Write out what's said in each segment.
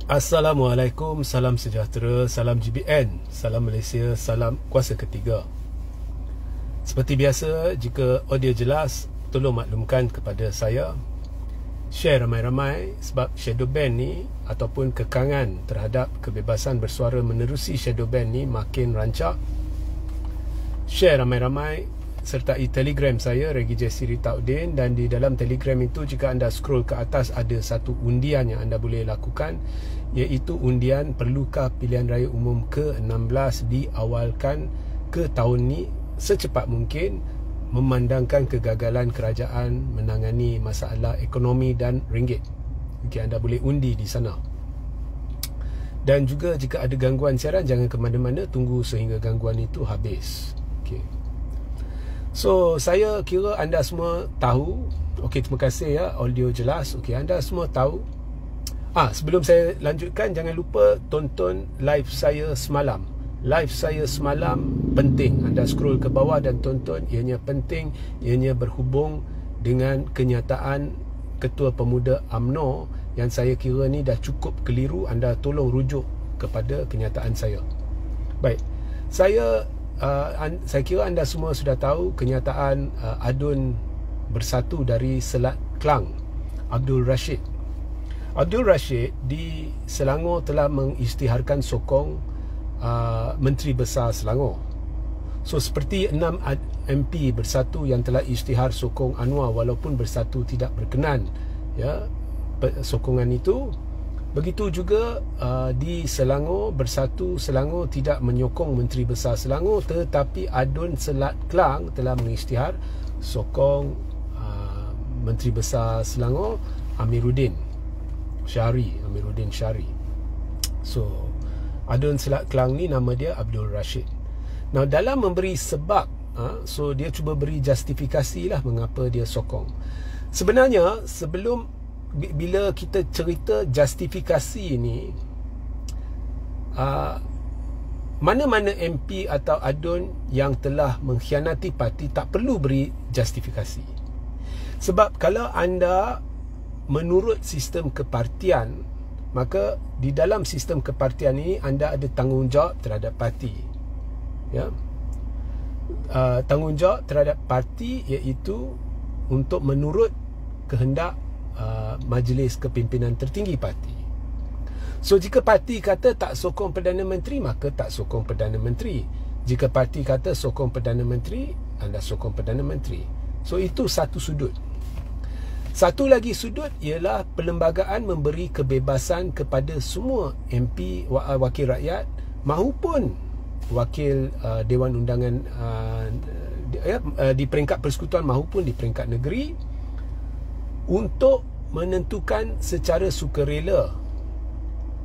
Assalamualaikum, salam sejahtera, salam GBN, salam Malaysia, salam kuasa ketiga. Seperti biasa, jika audio jelas, tolong maklumkan kepada saya. Share ramai-ramai, sebab shadow ban ni ataupun kekangan terhadap kebebasan bersuara menerusi shadow ban ni makin rancak. Share ramai-ramai, sertai Telegram saya, Regi J. Ritaudin, dan di dalam Telegram itu jika anda scroll ke atas ada satu undian yang anda boleh lakukan, iaitu undian perlukah pilihan raya umum ke-16 diawalkan ke tahun ni secepat mungkin, memandangkan kegagalan kerajaan menangani masalah ekonomi dan ringgit. Okey, anda boleh undi di sana. Dan juga jika ada gangguan siaran, jangan ke mana-mana, tunggu sehingga gangguan itu habis. Okey. So, saya kira anda semua tahu. Okey, terima kasih ya, audio jelas. Okey, anda semua tahu. Sebelum saya lanjutkan, jangan lupa tonton live saya semalam. Live saya semalam penting. Anda scroll ke bawah dan tonton. Ianya penting, ianya berhubung dengan kenyataan Ketua Pemuda UMNO yang saya kira ni dah cukup keliru. Anda tolong rujuk kepada kenyataan saya. Baik, saya kira anda semua sudah tahu kenyataan adun bersatu dari Selat Klang, Abdul Rashid. Abdul Rashid di Selangor telah mengisytiharkan sokong Menteri Besar Selangor. So, seperti 6 MP bersatu yang telah isytihar sokong Anwar, walaupun bersatu tidak berkenan ya sokongan itu, begitu juga di Selangor, bersatu Selangor tidak menyokong Menteri Besar Selangor, tetapi adun Selat Klang telah mengisytihar sokong Menteri Besar Selangor Amiruddin Syari. So, adun Selat Klang ni nama dia Abdul Rashid. Now, dalam memberi sebab, so dia cuba beri justifikasi lah mengapa dia sokong. Sebenarnya bila kita cerita justifikasi ni, mana-mana MP atau adun yang telah mengkhianati parti tak perlu beri justifikasi. Sebab kalau anda menurut sistem kepartian, maka di dalam sistem kepartian ini anda ada tanggungjawab terhadap parti. Ya. Tanggungjawab terhadap parti iaitu untuk menurut kehendak majlis kepimpinan tertinggi parti. So, jika parti kata tak sokong Perdana Menteri, maka tak sokong Perdana Menteri. Jika parti kata sokong Perdana Menteri, anda sokong Perdana Menteri. So, itu satu sudut. Satu lagi sudut ialah perlembagaan memberi kebebasan kepada semua MP, wakil rakyat mahupun wakil Dewan Undangan di peringkat persekutuan mahupun di peringkat negeri, untuk menentukan secara sukarela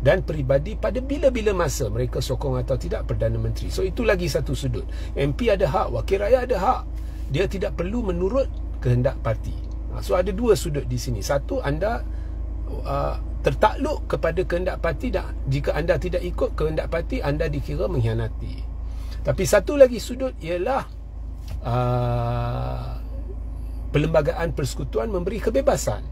dan peribadi pada bila-bila masa mereka sokong atau tidak Perdana Menteri. So, itu lagi satu sudut. MP ada hak, wakil rakyat ada hak. Dia tidak perlu menurut kehendak parti. So, ada dua sudut di sini. Satu, anda tertakluk kepada kehendak parti, dan jika anda tidak ikut kehendak parti, anda dikira mengkhianati. Tapi satu lagi sudut ialah perlembagaan persekutuan memberi kebebasan.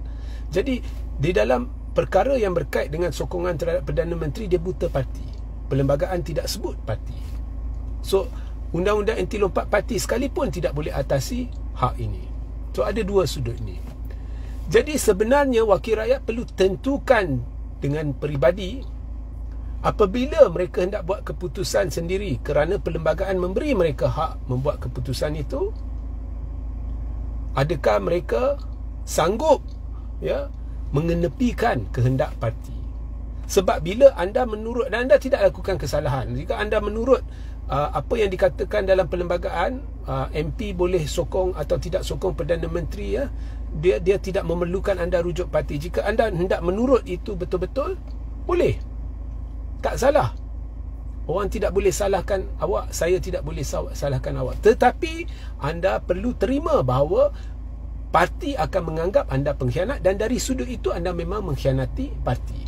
Jadi, di dalam perkara yang berkait dengan sokongan terhadap Perdana Menteri, dia buta parti. Perlembagaan tidak sebut parti. So, undang-undang anti lompat parti sekalipun tidak boleh atasi hak ini. So, ada dua sudut ni. Jadi, sebenarnya wakil rakyat perlu tentukan dengan peribadi apabila mereka hendak buat keputusan sendiri, kerana perlembagaan memberi mereka hak membuat keputusan itu. Adakah mereka sanggup mengenepikan kehendak parti? Sebab bila anda menurut, dan anda tidak lakukan kesalahan, jika anda menurut apa yang dikatakan dalam perlembagaan, MP boleh sokong atau tidak sokong Perdana Menteri, dia tidak memerlukan anda rujuk parti. Jika anda hendak menurut itu betul-betul, boleh, tak salah. Orang tidak boleh salahkan awak, saya tidak boleh salahkan awak. Tetapi anda perlu terima bahawa parti akan menganggap anda pengkhianat, dan dari sudut itu anda memang mengkhianati parti.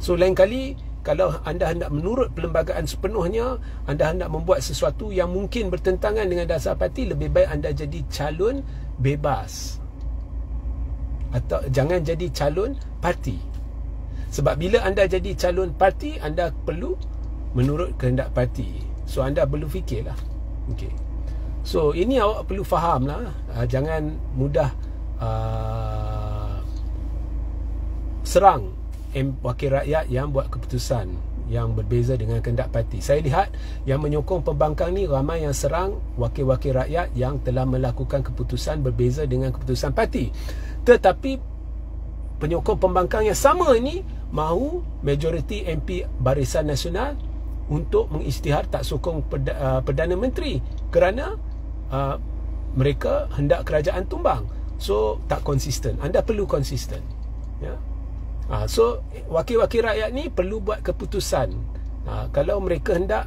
So, lain kali kalau anda hendak menurut perlembagaan sepenuhnya, anda hendak membuat sesuatu yang mungkin bertentangan dengan dasar parti, lebih baik anda jadi calon bebas, atau jangan jadi calon parti. Sebab bila anda jadi calon parti, anda perlu menurut kehendak parti. So anda perlu fikirlah. Okey. So ini awak perlu faham lah. Jangan mudah serang wakil rakyat yang buat keputusan yang berbeza dengan kehendak parti. Saya lihat yang menyokong pembangkang ni ramai yang serang wakil-wakil rakyat yang telah melakukan keputusan berbeza dengan keputusan parti. Tetapi penyokong pembangkang yang sama ini mahu majoriti MP Barisan Nasional untuk mengisytihar tak sokong Perdana Menteri kerana mereka hendak kerajaan tumbang. So tak konsisten. Anda perlu konsisten, ya. So wakil-wakil rakyat ni perlu buat keputusan. Kalau mereka hendak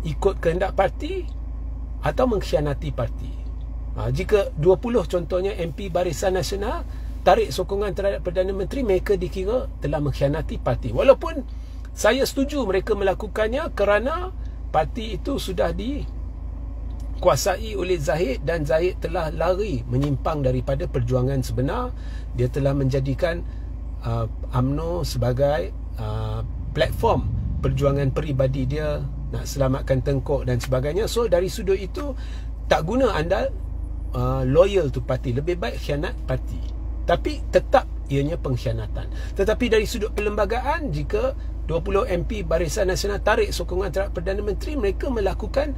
ikut kehendak parti atau mengkhianati parti. Jika 20 contohnya MP Barisan Nasional tarik sokongan terhadap Perdana Menteri, mereka dikira telah mengkhianati parti. Walaupun saya setuju mereka melakukannya kerana parti itu sudah dikuasai oleh Zahid dan Zahid telah lari menyimpang daripada perjuangan sebenar. Dia telah menjadikan UMNO sebagai platform perjuangan peribadi dia nak selamatkan Tengkok dan sebagainya. So dari sudut itu tak guna anda loyal to parti. Lebih baik khianat parti, tapi tetap ianya pengkhianatan. Tetapi dari sudut perlembagaan, jika 20 MP Barisan Nasional tarik sokongan terhadap Perdana Menteri, mereka melakukan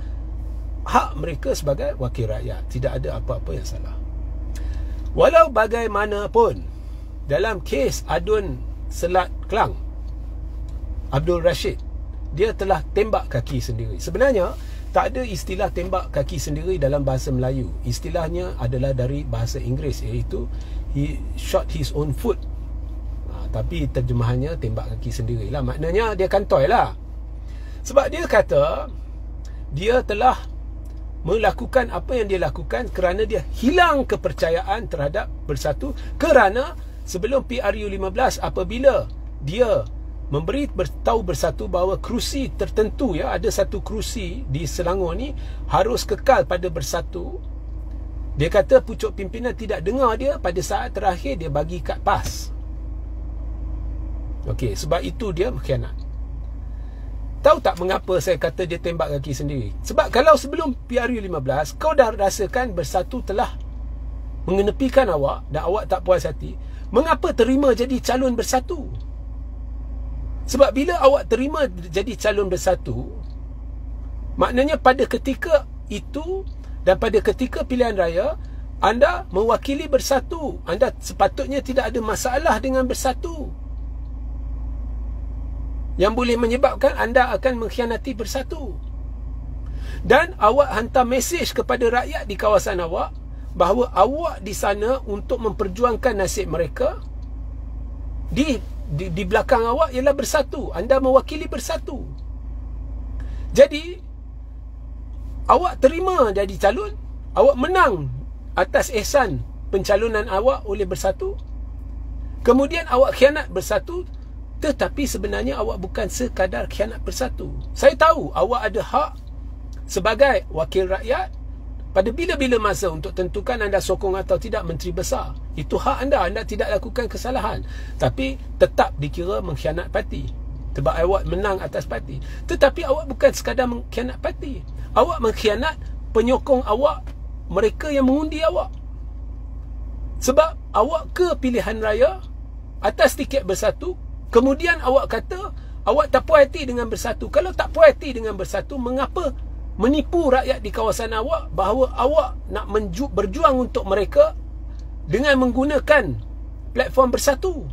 hak mereka sebagai wakil rakyat. Tidak ada apa-apa yang salah. Walau bagaimanapun, dalam kes Adun Selat Kelang, Abdul Rashid, dia telah tembak kaki sendiri. Sebenarnya tak ada istilah tembak kaki sendiri dalam bahasa Melayu. Istilahnya adalah dari bahasa Inggeris, iaitu he shot his own foot. Tapi terjemahannya tembak kaki sendirilah. Maknanya dia kantoi lah. Sebab dia kata dia telah melakukan apa yang dia lakukan kerana dia hilang kepercayaan terhadap Bersatu. Kerana sebelum PRU15, apabila dia tahu Bersatu bahawa kerusi tertentu, ya, ada satu kerusi di Selangor ni harus kekal pada Bersatu, dia kata pucuk pimpinan tidak dengar dia. Pada saat terakhir dia bagi kad PAS. Okey, sebab itu dia berkhianat. Tahu tak mengapa saya kata dia tembak kaki sendiri? Sebab kalau sebelum PRU15 kau dah rasakan Bersatu telah mengenepikan awak dan awak tak puas hati, mengapa terima jadi calon Bersatu? Sebab bila awak terima jadi calon Bersatu, maknanya pada ketika itu dan pada ketika pilihan raya, anda mewakili Bersatu. Anda sepatutnya tidak ada masalah dengan Bersatu yang boleh menyebabkan anda akan mengkhianati Bersatu. Dan awak hantar mesej kepada rakyat di kawasan awak bahawa awak di sana untuk memperjuangkan nasib mereka. Di belakang awak ialah Bersatu. Anda mewakili Bersatu. Jadi awak terima jadi calon, awak menang atas ihsan pencalonan awak oleh Bersatu. Kemudian awak khianat Bersatu. Tetapi sebenarnya awak bukan sekadar khianat Bersatu. Saya tahu awak ada hak sebagai wakil rakyat pada bila-bila masa untuk tentukan anda sokong atau tidak menteri besar. Itu hak anda. Anda tidak lakukan kesalahan, tapi tetap dikira mengkhianat parti sebab awak menang atas parti. Tetapi awak bukan sekadar mengkhianat parti. Awak mengkhianat penyokong awak, mereka yang mengundi awak. Sebab awak ke pilihan raya atas tiket Bersatu, kemudian awak kata awak tak puas hati dengan Bersatu. Kalau tak puas hati dengan Bersatu, mengapa menipu rakyat di kawasan awak bahawa awak nak berjuang untuk mereka dengan menggunakan platform Bersatu?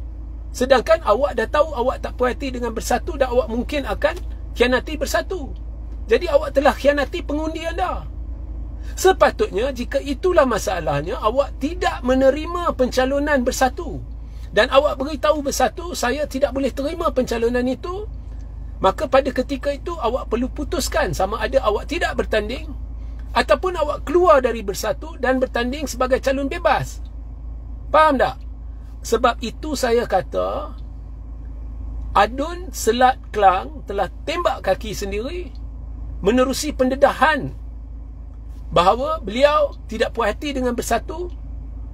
Sedangkan awak dah tahu awak tak puas hati dengan Bersatu dan awak mungkin akan khianati Bersatu. Jadi awak telah khianati pengundi anda. Sepatutnya jika itulah masalahnya, awak tidak menerima pencalonan Bersatu dan awak beritahu Bersatu, saya tidak boleh terima pencalonan itu, maka pada ketika itu awak perlu putuskan sama ada awak tidak bertanding ataupun awak keluar dari Bersatu dan bertanding sebagai calon bebas. Faham tak? Sebab itu saya kata Adun Selat Kelang telah tembak kaki sendiri menerusi pendedahan bahawa beliau tidak puas hati dengan Bersatu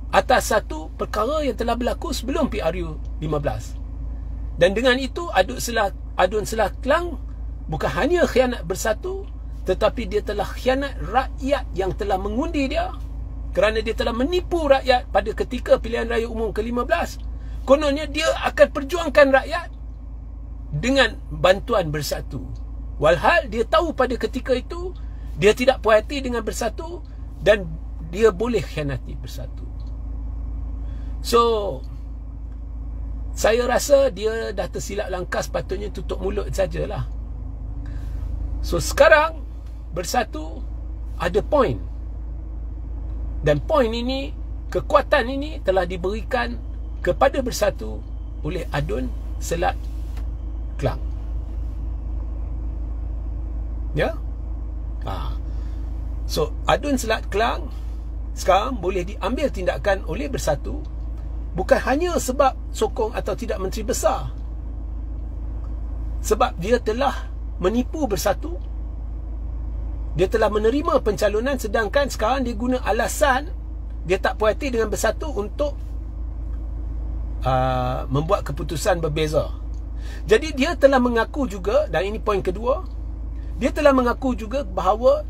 atas satu perkara yang telah berlaku sebelum PRU 15. Dan dengan itu Adun Selah Klang bukan hanya khianat Bersatu, tetapi dia telah khianat rakyat yang telah mengundi dia, kerana dia telah menipu rakyat pada ketika pilihan raya umum ke-15. Kononnya dia akan perjuangkan rakyat dengan bantuan Bersatu, walhal dia tahu pada ketika itu dia tidak puas hati dengan Bersatu dan dia boleh khianati Bersatu. So saya rasa dia dah tersilap langkah, sepatutnya tutup mulut sajalah. So sekarang Bersatu ada point, dan point ini, kekuatan ini telah diberikan kepada Bersatu oleh Adun Selah Klang. Ya. So Adun Selah Klang sekarang boleh diambil tindakan oleh Bersatu, bukan hanya sebab sokong atau tidak Menteri Besar, sebab dia telah menipu Bersatu. Dia telah menerima pencalonan, sedangkan sekarang dia guna alasan dia tak puas hati dengan Bersatu untuk membuat keputusan berbeza. Jadi dia telah mengaku juga, dan ini poin kedua, dia telah mengaku juga bahawa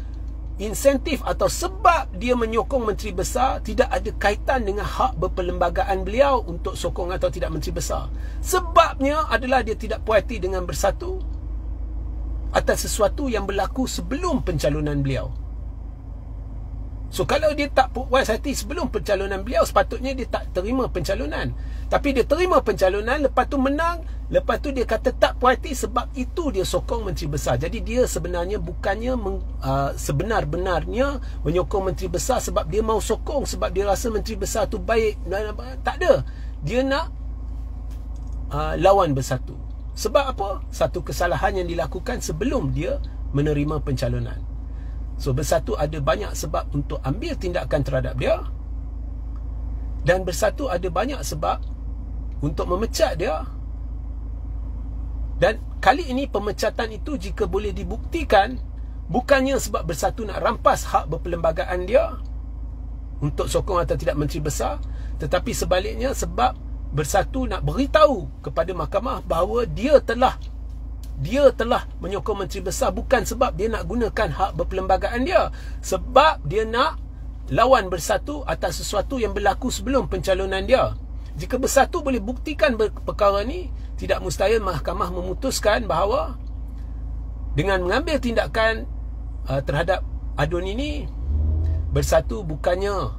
insentif atau sebab dia menyokong Menteri Besar tidak ada kaitan dengan hak berperlembagaan beliau untuk sokong atau tidak Menteri Besar. Sebabnya adalah dia tidak puas hati dengan Bersatu atas sesuatu yang berlaku sebelum pencalonan beliau. So kalau dia tak puas hati sebelum pencalonan beliau, sepatutnya dia tak terima pencalonan. Tapi dia terima pencalonan, lepas tu menang, lepas tu dia kata tak puas hati, sebab itu dia sokong Menteri Besar. Jadi dia sebenarnya bukannya sebenar-benarnya menyokong Menteri Besar sebab dia mau sokong, sebab dia rasa Menteri Besar tu baik. Tak ada. Dia nak lawan Bersatu. Sebab apa? Satu kesalahan yang dilakukan sebelum dia menerima pencalonan. So Bersatu ada banyak sebab untuk ambil tindakan terhadap dia, dan Bersatu ada banyak sebab untuk memecat dia. Dan kali ini pemecatan itu jika boleh dibuktikan, bukannya sebab Bersatu nak rampas hak berperlembagaan dia untuk sokong atau tidak Menteri Besar, tetapi sebaliknya sebab Bersatu nak beritahu kepada mahkamah bahawa dia telah menyokong Menteri Besar, bukan sebab dia nak gunakan hak berperlembagaan dia, sebab dia nak lawan Bersatu atas sesuatu yang berlaku sebelum pencalonan dia. Jika Bersatu boleh buktikan perkara ni, tidak mustahil mahkamah memutuskan bahawa dengan mengambil tindakan terhadap Adun ini, Bersatu bukannya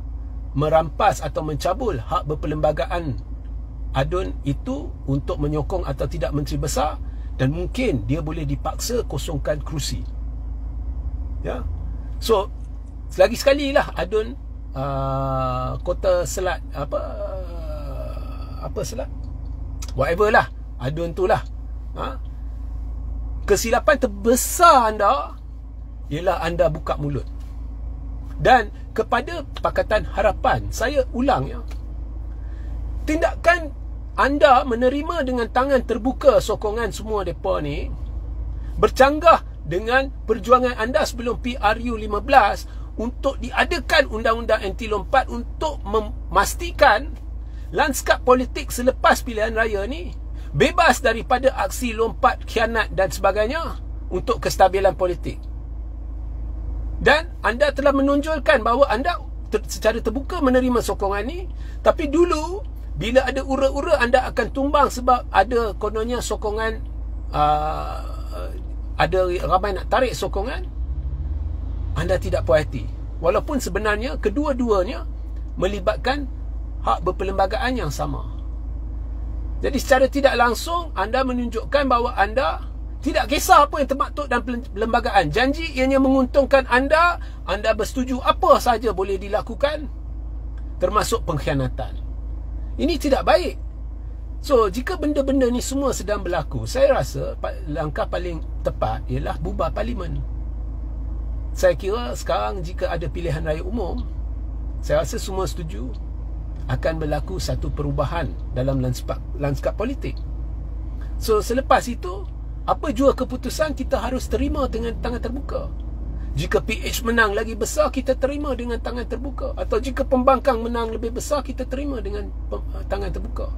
merampas atau mencabul hak berperlembagaan Adun itu untuk menyokong atau tidak Menteri Besar, dan mungkin dia boleh dipaksa kosongkan kerusi. Ya. So selagi sekali lah Adun Kota Selat apa Selat, whatever lah, Adun tu lah, kesilapan terbesar anda ialah anda buka mulut. Dan kepada Pakatan Harapan, saya ulang ya, tindakan anda menerima dengan tangan terbuka sokongan semua mereka ni bercanggah dengan perjuangan anda sebelum PRU 15 untuk diadakan undang-undang anti lompat untuk memastikan lanskap politik selepas pilihan raya ni bebas daripada aksi lompat, khianat dan sebagainya untuk kestabilan politik. Dan anda telah menonjolkan bahawa anda secara terbuka menerima sokongan ni, tapi dulu bila ada ura-ura anda akan tumbang sebab ada kononnya sokongan, ada ramai nak tarik sokongan, anda tidak puas hati, walaupun sebenarnya kedua-duanya melibatkan hak berperlembagaan yang sama. Jadi secara tidak langsung anda menunjukkan bahawa anda tidak kisah apa yang termaktub dalam perlembagaan. Janji ianya menguntungkan anda, anda bersetuju apa sahaja boleh dilakukan, termasuk pengkhianatan. Ini tidak baik. So jika benda-benda ni semua sedang berlaku, saya rasa langkah paling tepat ialah bubar parlimen. Saya kira sekarang jika ada pilihan raya umum, saya rasa semua setuju akan berlaku satu perubahan dalam lanskap politik. So selepas itu, apa jua keputusan kita harus terima dengan tangan terbuka. Jika PH menang lagi besar, kita terima dengan tangan terbuka. Atau jika pembangkang menang lebih besar, kita terima dengan tangan terbuka.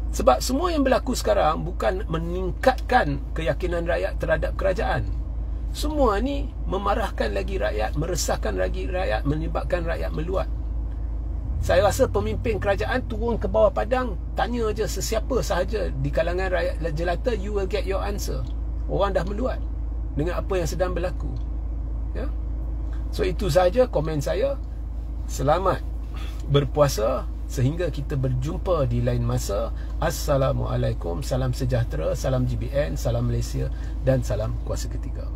Sebab semua yang berlaku sekarang bukan meningkatkan keyakinan rakyat terhadap kerajaan. Semua ni memarahkan lagi rakyat, meresahkan lagi rakyat, menyebabkan rakyat meluat. Saya rasa pemimpin kerajaan turun ke bawah padang, tanya je sesiapa sahaja di kalangan rakyat jelata, you will get your answer. Orang dah meluat dengan apa yang sedang berlaku. Ya? So itu sahaja komen saya. Selamat berpuasa sehingga kita berjumpa di lain masa. Assalamualaikum, salam sejahtera, salam GBN, salam Malaysia dan salam kuasa ketiga.